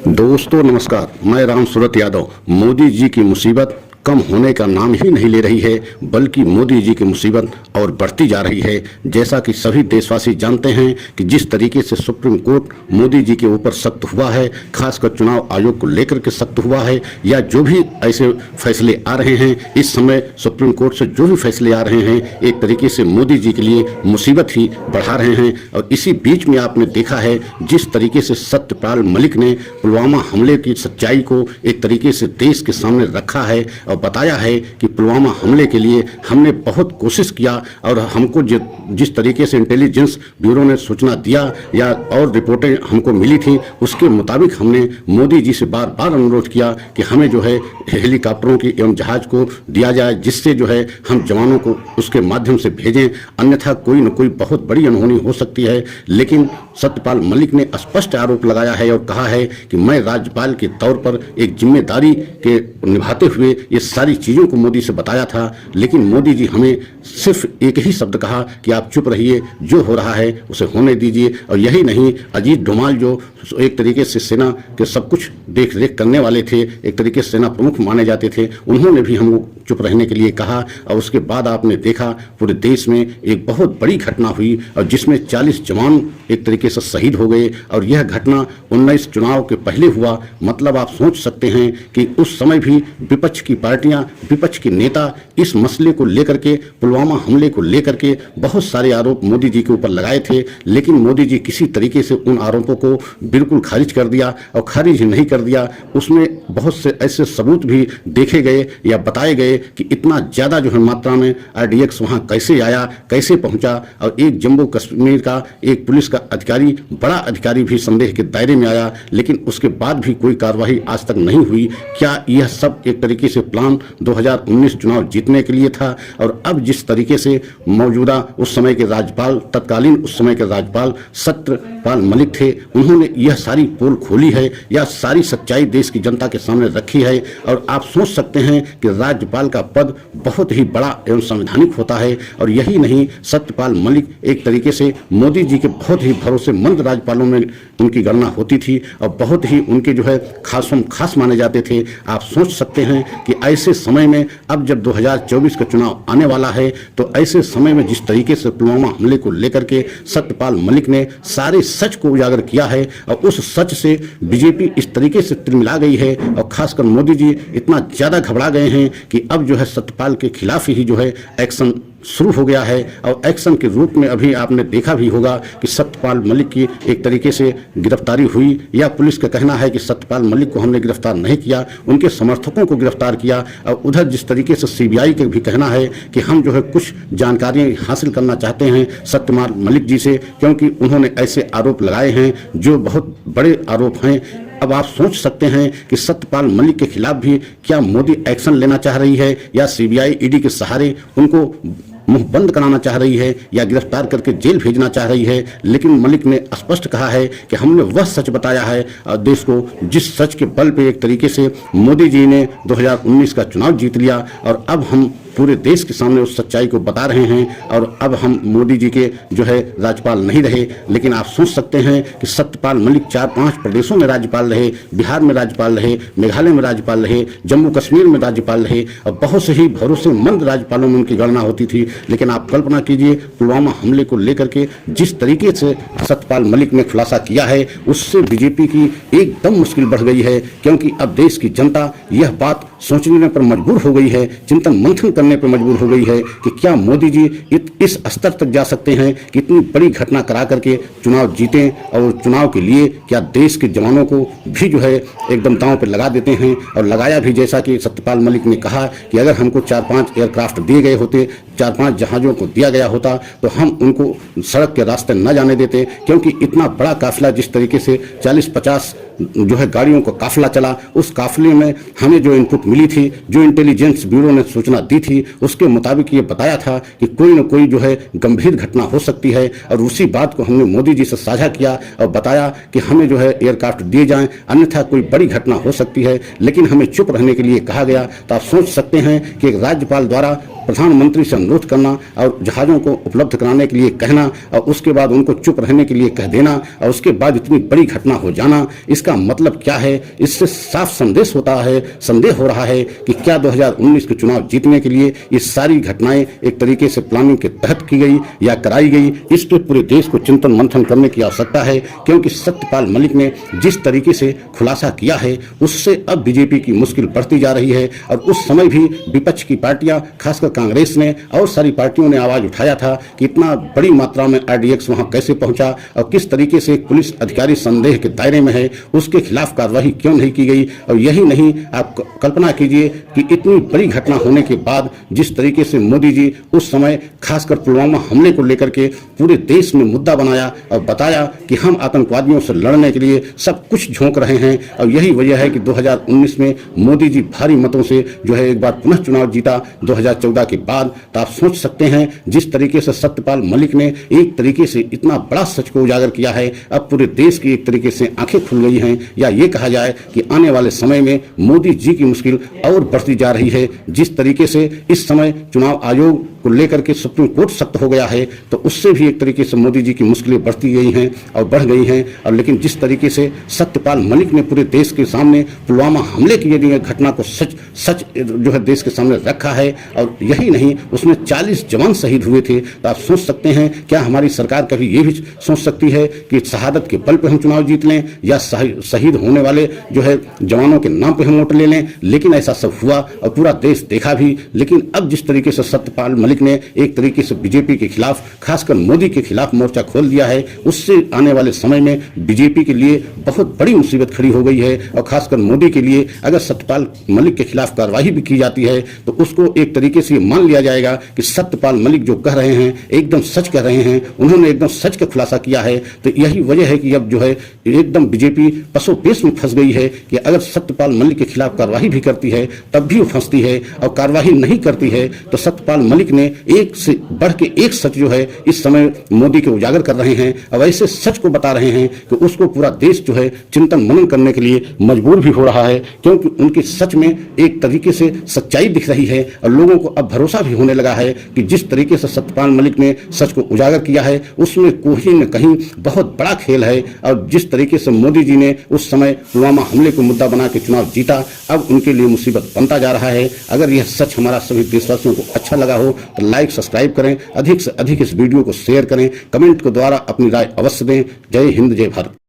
दोस्तों नमस्कार, मैं राम सूरत यादव। मोदी जी की मुसीबत कम होने का नाम ही नहीं ले रही है, बल्कि मोदी जी की मुसीबत और बढ़ती जा रही है। जैसा कि सभी देशवासी जानते हैं कि जिस तरीके से सुप्रीम कोर्ट मोदी जी के ऊपर सख्त हुआ है, खासकर चुनाव आयोग को लेकर के सख्त हुआ है, या जो भी ऐसे फैसले आ रहे हैं इस समय सुप्रीम कोर्ट से जो भी फैसले आ रहे हैं, एक तरीके से मोदी जी के लिए मुसीबत ही बढ़ा रहे हैं। और इसी बीच में आपने देखा है जिस तरीके से सत्यपाल मलिक ने पुलवामा हमले की सच्चाई को एक तरीके से देश के सामने रखा है और बताया है कि पुलवामा हमले के लिए हमने बहुत कोशिश किया और हमको जिस तरीके से इंटेलिजेंस ब्यूरो ने सूचना दिया या और रिपोर्टें हमको मिली थी, उसके मुताबिक हमने मोदी जी से बार बार अनुरोध किया कि हमें जो है हेलीकॉप्टरों की एवं जहाज को दिया जाए, जिससे जो है हम जवानों को उसके माध्यम से भेजें, अन्यथा कोई न कोई बहुत बड़ी अनहोनी हो सकती है। लेकिन सत्यपाल मलिक ने स्पष्ट आरोप लगाया है और कहा है कि मैं राज्यपाल के तौर पर एक जिम्मेदारी के निभाते हुए ये सारी चीज़ों को मोदी से बताया था, लेकिन मोदी जी हमें सिर्फ एक ही शब्द कहा कि आप चुप रहिए, जो हो रहा है उसे होने दीजिए। और यही नहीं, अजीत डोभाल जो एक तरीके से सेना के सब कुछ देख रेख करने वाले थे, एक तरीके से सेना प्रमुख माने जाते थे, उन्होंने भी हमको चुप रहने के लिए कहा। और उसके बाद आपने देखा पूरे देश में एक बहुत बड़ी घटना हुई और जिसमें 40 जवान एक तरीके से शहीद हो गए। और यह घटना 19 चुनाव के पहले हुआ। मतलब आप सोच सकते हैं कि उस समय भी विपक्ष की पार्टियां, विपक्ष के नेता इस मसले को लेकर के, पुलवामा हमले को लेकर के बहुत सारे आरोप मोदी जी के ऊपर लगाए थे, लेकिन मोदी जी किसी तरीके से उन आरोपों को बिल्कुल खारिज कर दिया। और खारिज नहीं कर दिया, उसमें बहुत से ऐसे सबूत भी देखे गए या बताए गए कि इतना ज़्यादा जो है मात्रा में RDX वहाँ कैसे आया, कैसे पहुँचा। और एक जम्मू कश्मीर का एक पुलिस का अधिकारी, बड़ा अधिकारी भी संदेह के दायरे में आया, लेकिन उसके बाद भी कोई कार्रवाई आज तक नहीं हुई। क्या यह सब एक तरीके से प्लान 2019 चुनाव जीतने के लिए था? और अब जिस तरीके से मौजूदा उस समय के राज्यपाल, तत्कालीन उस समय के राज्यपाल सत्यपाल मलिक थे, उन्होंने यह सारी पोल खोली है या सारी सच्चाई देश की जनता के सामने रखी है। और आप सोच सकते हैं कि राज्यपाल का पद बहुत ही बड़ा एवं संवैधानिक होता है। और यही नहीं, सत्यपाल मलिक एक तरीके से मोदी जी के बहुत ही भरोसेमंद राज्यपालों में उनकी गणना होती थी और बहुत ही उनके जो है खास माने जाते थे। आप सोच सकते हैं कि ऐसे समय में अब जब 2024 का चुनाव आने वाला है, तो ऐसे समय में जिस तरीके से पुलवामा हमले को लेकर के सत्यपाल मलिक ने सारे सच को उजागर किया है और उस सच से बीजेपी इस तरीके से तिलमिला गई है और खासकर मोदी जी इतना ज़्यादा घबरा गए हैं कि अब जो है सत्यपाल के खिलाफ ही जो है एक्शन शुरू हो गया है। और एक्शन के रूप में अभी आपने देखा भी होगा कि सत्यपाल मलिक की एक तरीके से गिरफ्तारी हुई, या पुलिस का कहना है कि सत्यपाल मलिक को हमने गिरफ्तार नहीं किया, उनके समर्थकों को गिरफ्तार किया। और उधर जिस तरीके से CBI का भी कहना है कि हम जो है कुछ जानकारी हासिल करना चाहते हैं सत्यपाल मलिक जी से, क्योंकि उन्होंने ऐसे आरोप लगाए हैं जो बहुत बड़े आरोप हैं। अब आप सोच सकते हैं कि सत्यपाल मलिक के खिलाफ भी क्या मोदी एक्शन लेना चाह रही है, या CBI ED के सहारे उनको मुंह बंद कराना चाह रही है, या गिरफ्तार करके जेल भेजना चाह रही है। लेकिन मलिक ने स्पष्ट कहा है कि हमने वह सच बताया है देश को जिस सच के बल पे एक तरीके से मोदी जी ने 2019 का चुनाव जीत लिया। और अब हम पूरे देश के सामने उस सच्चाई को बता रहे हैं। और अब हम मोदी जी के जो है राज्यपाल नहीं रहे, लेकिन आप सोच सकते हैं कि सत्यपाल मलिक 4-5 प्रदेशों में राज्यपाल रहे, बिहार में राज्यपाल रहे, मेघालय में राज्यपाल रहे, जम्मू कश्मीर में राज्यपाल रहे, और बहुत से ही भरोसेमंद राज्यपालों में उनकी गणना होती थी। लेकिन आप कल्पना कीजिए, पुलवामा हमले को लेकर के जिस तरीके से सत्यपाल मलिक ने खुलासा किया है, उससे बीजेपी की एकदम मुश्किल बढ़ गई है, क्योंकि अब देश की जनता यह बात सोचने पर मजबूर हो गई है, चिंतन मंथन करने पर मजबूर हो गई है कि क्या मोदी जी इस स्तर तक जा सकते हैं कि इतनी बड़ी घटना करा करके चुनाव जीतें, और चुनाव के लिए क्या देश के जवानों को भी जो है एकदम दांव पर लगा देते हैं। और लगाया भी, जैसा कि सत्यपाल मलिक ने कहा कि अगर हमको 4-5 एयरक्राफ्ट दिए गए होते, 4-5 जहाज़ों को दिया गया होता, तो हम उनको सड़क के रास्ते न जाने देते, क्योंकि इतना बड़ा काफिला जिस तरीके से 40-50 जो है गाड़ियों का काफिला चला, उस काफिले में हमें जो इनपुट मिली थी, जो इंटेलिजेंस ब्यूरो ने सूचना दी थी, उसके मुताबिक ये बताया था कि कोई न कोई जो है गंभीर घटना हो सकती है। और उसी बात को हमने मोदी जी से साझा किया और बताया कि हमें जो है एयरक्राफ्ट दिए जाएं, अन्यथा कोई बड़ी घटना हो सकती है। लेकिन हमें चुप रहने के लिए कहा गया। तो आप सोच सकते हैं कि एक राज्यपाल द्वारा प्रधानमंत्री से अनुरोध करना और जहाज़ों को उपलब्ध कराने के लिए कहना और उसके बाद उनको चुप रहने के लिए कह देना और उसके बाद इतनी बड़ी घटना हो जाना, इसका मतलब क्या है? इससे साफ संदेह हो रहा है कि क्या 2019 के चुनाव जीतने के लिए ये सारी घटनाएं एक तरीके से प्लानिंग के तहत की गई या कराई गई। इस पर पूरे देश को चिंतन मंथन करने की आवश्यकता है, क्योंकि सत्यपाल मलिक ने जिस तरीके से खुलासा किया है उससे अब बीजेपी की मुश्किल बढ़ती जा रही है। और उस समय भी विपक्ष की पार्टियां, खासकर कांग्रेस ने और सारी पार्टियों ने आवाज उठाया था कि इतना बड़ी मात्रा में आरडीएक्स वहां कैसे पहुंचा और किस तरीके से एक पुलिस अधिकारी संदेह के दायरे में है, उसके खिलाफ कार्रवाई क्यों नहीं की गई। और यही नहीं, आप कल्पना कीजिए कि इतनी बड़ी घटना होने के बाद जिस तरीके से मोदी जी उस समय खासकर पुलवामा हमले को लेकर के पूरे देश में मुद्दा बनाया और बताया कि हम आतंकवादियों से लड़ने के लिए सब कुछ झोंक रहे हैं। और यही वजह है कि 2019 में मोदी जी भारी मतों से जो है एक बार पुनः चुनाव जीता 2014 के बाद। तो आप सोच सकते हैं जिस तरीके से सत्यपाल मलिक ने एक तरीके से इतना बड़ा सच को उजागर किया है, अब पूरे देश की एक तरीके से आंखें खुल गई हैं। या ये कहा जाए कि आने वाले समय में मोदी जी की मुश्किल और बढ़ती जा रही है। जिस तरीके से इस समय चुनाव आयोग को लेकर के सुप्रीम कोर्ट सख्त हो गया है, तो उससे भी एक तरीके से मोदी जी की मुश्किलें बढ़ती गई हैं और बढ़ गई हैं। और लेकिन जिस तरीके से सत्यपाल मलिक ने पूरे देश के सामने पुलवामा हमले की यदि घटना को सच जो है देश के सामने रखा है, और यही नहीं उसमें 40 जवान शहीद हुए थे। तो आप सोच सकते हैं क्या हमारी सरकार कभी ये भी सोच सकती है कि शहादत के बल पे हम चुनाव जीत लें या शहीद होने वाले जो है जवानों के नाम पे हम वोट ले लें। लेकिन ऐसा सब हुआ और पूरा देश देखा भी। लेकिन अब जिस तरीके से सत्यपाल मलिक ने एक तरीके से बीजेपी के खिलाफ, खासकर मोदी के खिलाफ मोर्चा खोल दिया है, उससे आने वाले समय में बीजेपी के लिए बहुत बड़ी मुसीबत खड़ी हो गई है। और खासकर मोदी के लिए अगर सत्यपाल मलिक के खिलाफ कार्रवाई भी की जाती है तो उसको एक तरीके से मान लिया जाएगा कि सत्यपाल मलिक जो कह रहे हैं एकदम सच कह रहे हैं, उन्होंने एकदम सच का खुलासा किया है। तो यही वजह है कि अब जो है एकदम बीजेपी पसोपेश में फंस गई है कि अगर सत्यपाल मलिक के खिलाफ कार्रवाई भी करती है तब भी वो फंसती है, और कार्रवाई नहीं करती है तो सत्यपाल मलिक ने एक से बढ़ के एक सच जो है इस समय मोदी के उजागर कर रहे हैं। अब ऐसे सच को बता रहे हैं कि उसको पूरा देश जो है चिंतन मनन करने के लिए मजबूर भी हो रहा है, क्योंकि उनके सच में एक तरीके से सच्चाई दिख रही है। और लोगों को अब भरोसा भी होने लगा है कि जिस तरीके से सत्यपाल मलिक ने सच को उजागर किया है उसमें कहीं न कहीं बहुत बड़ा खेल है। और जिस तरीके से मोदी जी ने उस समय पुलवामा हमले को मुद्दा बना के चुनाव जीता, अब उनके लिए मुसीबत बनता जा रहा है। अगर यह सच हमारा सभी देशवासियों को अच्छा लगा हो तो लाइक सब्सक्राइब करें, अधिक से अधिक इस वीडियो को शेयर करें, कमेंट के द्वारा अपनी राय अवश्य दें। जय हिंद, जय भारत।